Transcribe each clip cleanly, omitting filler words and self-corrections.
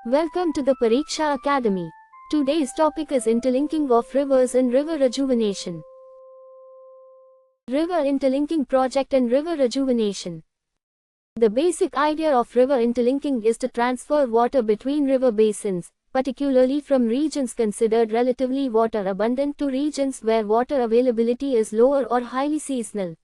Welcome to the Pariksha Academy. Today's topic is interlinking of rivers and river rejuvenation. River interlinking project and river rejuvenation. The basic idea of river interlinking is to transfer water between river basins, particularly from regions considered relatively water abundant to regions where water availability is lower or highly seasonal.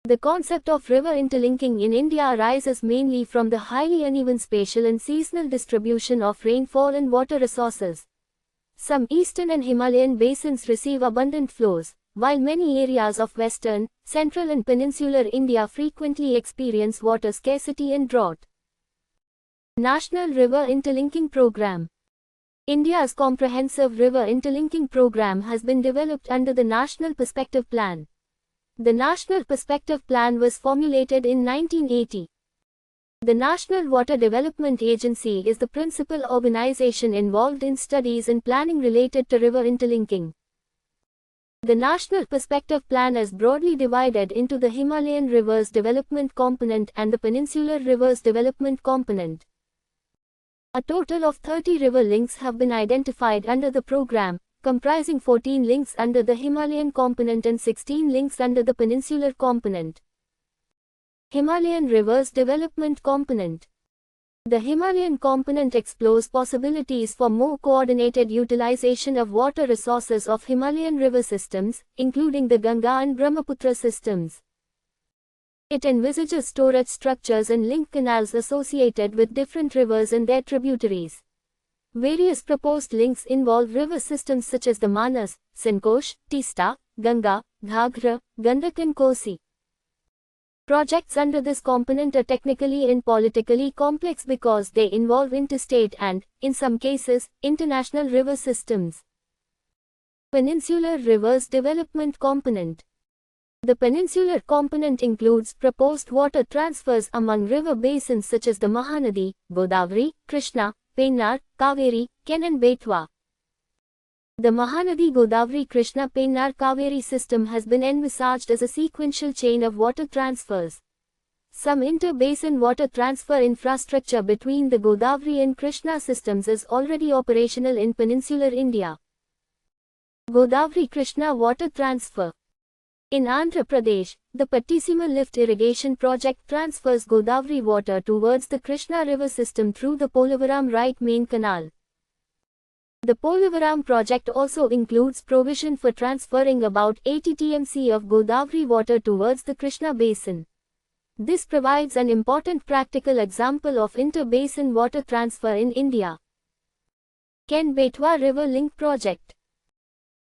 The concept of river interlinking in India arises mainly from the highly uneven spatial and seasonal distribution of rainfall and water resources. Some eastern and Himalayan basins receive abundant flows, while many areas of western, central and peninsular India frequently experience water scarcity and drought. National River Interlinking Program. India's comprehensive river interlinking program has been developed under the National Perspective Plan. The National Perspective Plan was formulated in 1980. The National Water Development Agency is the principal organization involved in studies and planning related to river interlinking. The National Perspective Plan is broadly divided into the Himalayan Rivers Development Component and the Peninsular Rivers Development Component. A total of 30 river links have been identified under the program, comprising 14 links under the Himalayan component and 16 links under the Peninsular component. Himalayan Rivers Development Component. The Himalayan component explores possibilities for more coordinated utilization of water resources of Himalayan river systems, including the Ganga and Brahmaputra systems. It envisages storage structures and link canals associated with different rivers and their tributaries. Various proposed links involve river systems such as the Manas, Sankosh, Tista, Ganga, Ghaghra, Gandak and Kosi. Projects under this component are technically and politically complex because they involve interstate and, in some cases, international river systems. Peninsular Rivers Development Component. The peninsular component includes proposed water transfers among river basins such as the Mahanadi, Godavari, Krishna, Pennar, Kaveri, Ken and Betwa. The Mahanadi Godavari Krishna Pennar Kaveri system has been envisaged as a sequential chain of water transfers. Some inter-basin water transfer infrastructure between the Godavari and Krishna systems is already operational in peninsular India. Godavari Krishna water transfer. In Andhra Pradesh, the Pattisima lift irrigation project transfers Godavari water towards the Krishna river system through the Polavaram right main canal. The Polavaram project also includes provision for transferring about 80 TMC of Godavari water towards the Krishna basin. This provides an important practical example of inter-basin water transfer in India. Ken-Betwa River Link Project.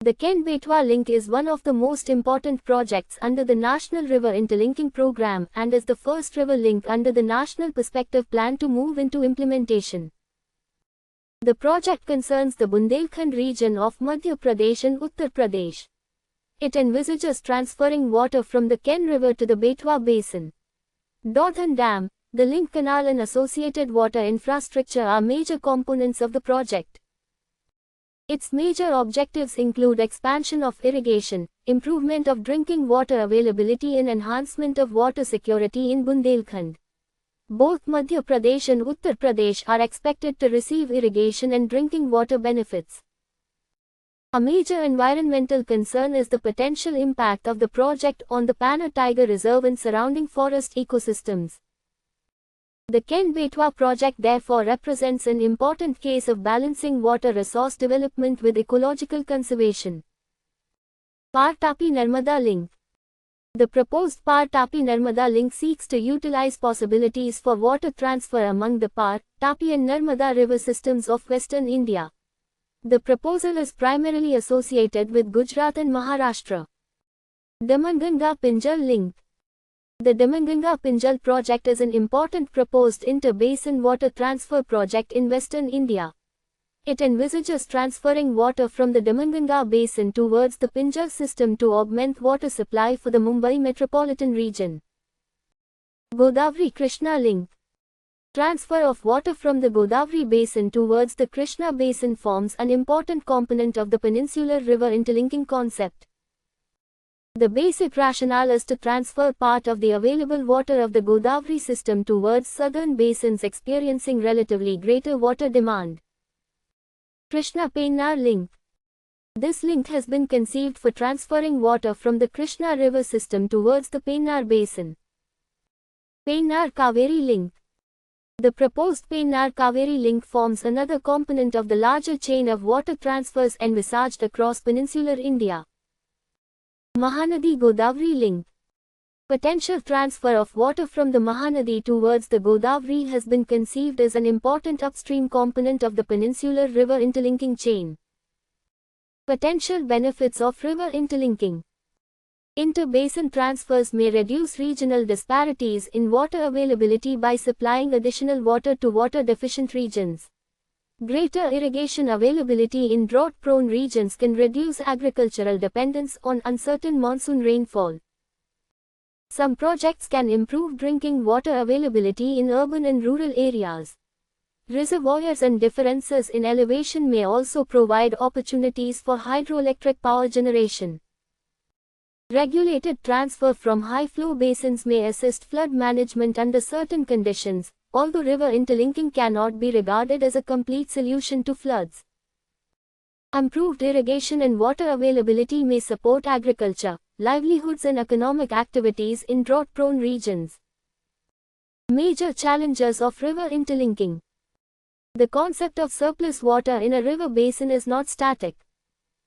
The Ken-Betwa link is one of the most important projects under the National River Interlinking Program and is the first river link under the National Perspective Plan to move into implementation. The project concerns the Bundelkhand region of Madhya Pradesh and Uttar Pradesh. It envisages transferring water from the Ken River to the Betwa Basin. Dodhan Dam, the link canal and associated water infrastructure are major components of the project. Its major objectives include expansion of irrigation, improvement of drinking water availability and enhancement of water security in Bundelkhand. Both Madhya Pradesh and Uttar Pradesh are expected to receive irrigation and drinking water benefits. A major environmental concern is the potential impact of the project on the Panna Tiger Reserve and surrounding forest ecosystems. The Ken-Betwa project therefore represents an important case of balancing water resource development with ecological conservation. Par-Tapi Narmada Link. The proposed Par-Tapi Narmada link seeks to utilize possibilities for water transfer among the Par, Tapi and Narmada river systems of western India. The proposal is primarily associated with Gujarat and Maharashtra. Damanganga-Pinjal Link. The Damanganga-Pinjal project is an important proposed inter-basin water transfer project in western India. It envisages transferring water from the Damanganga basin towards the Pinjal system to augment water supply for the Mumbai metropolitan region. Godavari Krishna Link. Transfer of water from the Godavari basin towards the Krishna basin forms an important component of the peninsular river interlinking concept. The basic rationale is to transfer part of the available water of the Godavari system towards southern basins experiencing relatively greater water demand. Krishna-Pennar link. This link has been conceived for transferring water from the Krishna river system towards the Pennar basin. Pennar-Kaveri link. The proposed Pennar-Kaveri link forms another component of the larger chain of water transfers envisaged across peninsular India. Mahanadi-Godavari link. Potential transfer of water from the Mahanadi towards the Godavari has been conceived as an important upstream component of the peninsular river interlinking chain. Potential benefits of river interlinking. Inter-basin transfers may reduce regional disparities in water availability by supplying additional water to water-deficient regions. Greater irrigation availability in drought-prone regions can reduce agricultural dependence on uncertain monsoon rainfall. Some projects can improve drinking water availability in urban and rural areas. Reservoirs and differences in elevation may also provide opportunities for hydroelectric power generation. Regulated transfer from high-flow basins may assist flood management under certain conditions, although river interlinking cannot be regarded as a complete solution to floods. Improved irrigation and water availability may support agriculture, livelihoods and economic activities in drought-prone regions. Major challenges of river interlinking. The concept of surplus water in a river basin is not static.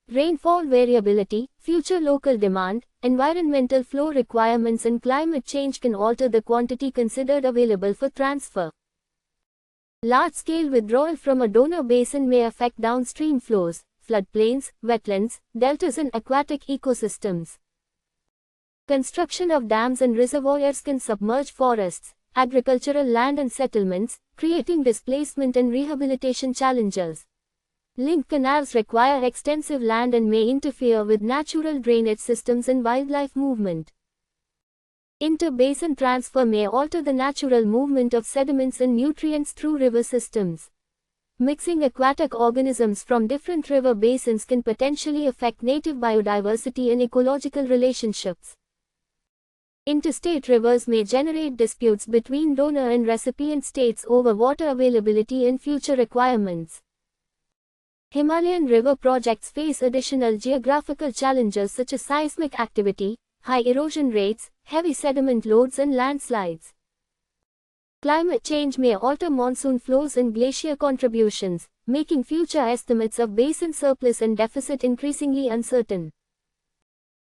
Rainfall variability, future local demand, environmental flow requirements and climate change can alter the quantity considered available for transfer. Large-scale withdrawal from a donor basin may affect downstream flows, floodplains, wetlands, deltas and aquatic ecosystems. Construction of dams and reservoirs can submerge forests, agricultural land and settlements, creating displacement and rehabilitation challenges. Link canals require extensive land and may interfere with natural drainage systems and wildlife movement. Inter-basin transfer may alter the natural movement of sediments and nutrients through river systems. Mixing aquatic organisms from different river basins can potentially affect native biodiversity and ecological relationships. Interstate rivers may generate disputes between donor and recipient states over water availability and future requirements. Himalayan river projects face additional geographical challenges such as seismic activity, high erosion rates, heavy sediment loads and landslides. Climate change may alter monsoon flows and glacier contributions, making future estimates of basin surplus and deficit increasingly uncertain.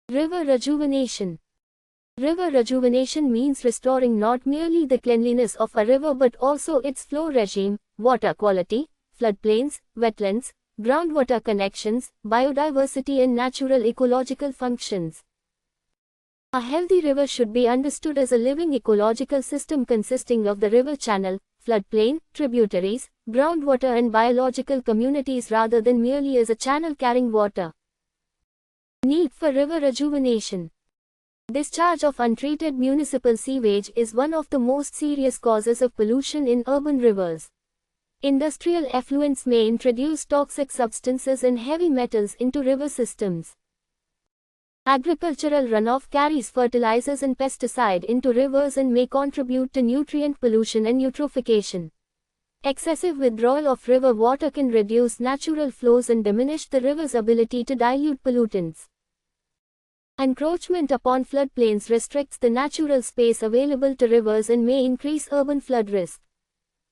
River rejuvenation. River rejuvenation means restoring not merely the cleanliness of a river but also its flow regime, water quality, floodplains, wetlands, groundwater connections, biodiversity and natural ecological functions. A healthy river should be understood as a living ecological system consisting of the river channel, floodplain, tributaries, groundwater and biological communities rather than merely as a channel carrying water. Need for river rejuvenation. Discharge of untreated municipal sewage is one of the most serious causes of pollution in urban rivers. Industrial effluents may introduce toxic substances and heavy metals into river systems. Agricultural runoff carries fertilizers and pesticide into rivers and may contribute to nutrient pollution and eutrophication. Excessive withdrawal of river water can reduce natural flows and diminish the river's ability to dilute pollutants. Encroachment upon floodplains restricts the natural space available to rivers and may increase urban flood risk.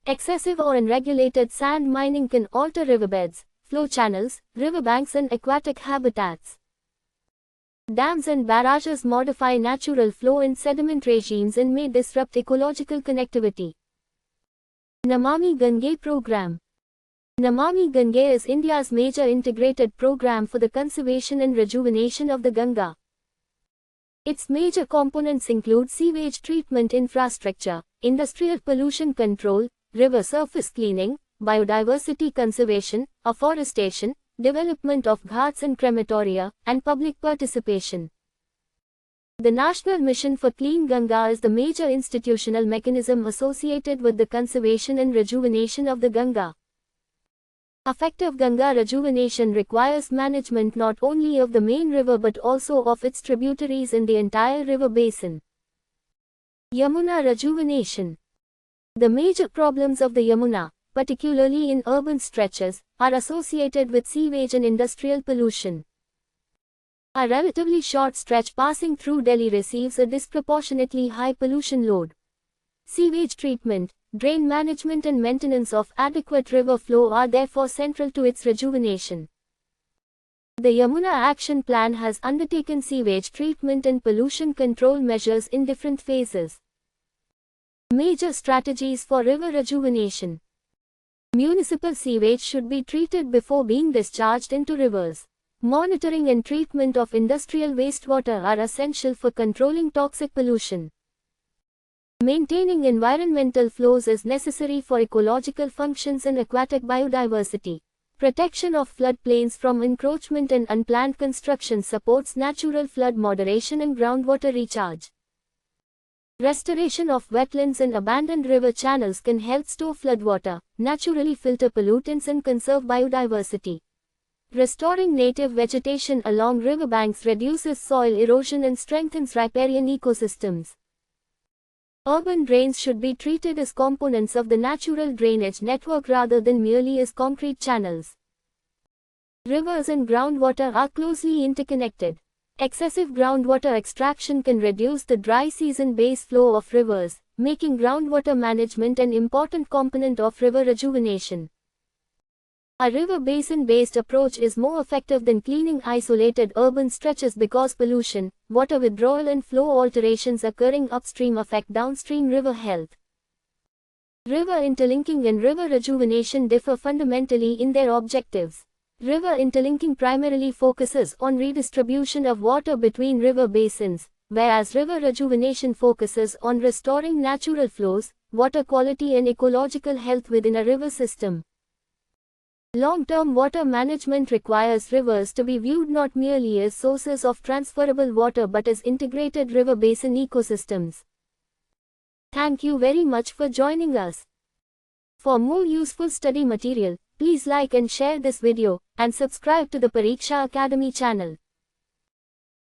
Excessive or unregulated sand mining can alter riverbeds, flow channels, riverbanks and aquatic habitats. Dams and barrages modify natural flow and sediment regimes and may disrupt ecological connectivity. Namami Gange Program. Namami Gange is India's major integrated program for the conservation and rejuvenation of the Ganga. Its major components include sewage treatment infrastructure, industrial pollution control, river surface cleaning, biodiversity conservation, afforestation, development of ghats and crematoria, and public participation. The National Mission for Clean Ganga is the major institutional mechanism associated with the conservation and rejuvenation of the Ganga. Effective Ganga rejuvenation requires management not only of the main river but also of its tributaries in the entire river basin. Yamuna rejuvenation. The major problems of the Yamuna, particularly in urban stretches, are associated with sewage and industrial pollution. A relatively short stretch passing through Delhi receives a disproportionately high pollution load. Sewage treatment, drain management and maintenance of adequate river flow are therefore central to its rejuvenation. The Yamuna Action Plan has undertaken sewage treatment and pollution control measures in different phases. Major strategies for river rejuvenation. Municipal sewage should be treated before being discharged into rivers. Monitoring and treatment of industrial wastewater are essential for controlling toxic pollution. Maintaining environmental flows is necessary for ecological functions and aquatic biodiversity. Protection of floodplains from encroachment and unplanned construction supports natural flood moderation and groundwater recharge. Restoration of wetlands and abandoned river channels can help store floodwater, naturally filter pollutants and conserve biodiversity. Restoring native vegetation along riverbanks reduces soil erosion and strengthens riparian ecosystems. Urban drains should be treated as components of the natural drainage network rather than merely as concrete channels. Rivers and groundwater are closely interconnected. Excessive groundwater extraction can reduce the dry season base flow of rivers, making groundwater management an important component of river rejuvenation. A river basin-based approach is more effective than cleaning isolated urban stretches because pollution, water withdrawal and flow alterations occurring upstream affect downstream river health. River interlinking and river rejuvenation differ fundamentally in their objectives. River interlinking primarily focuses on redistribution of water between river basins, whereas river rejuvenation focuses on restoring natural flows, water quality and ecological health within a river system. Long-term water management requires rivers to be viewed not merely as sources of transferable water but as integrated river basin ecosystems. Thank you very much for joining us. For more useful study material, please like and share this video, and subscribe to the Pariksha Academy channel.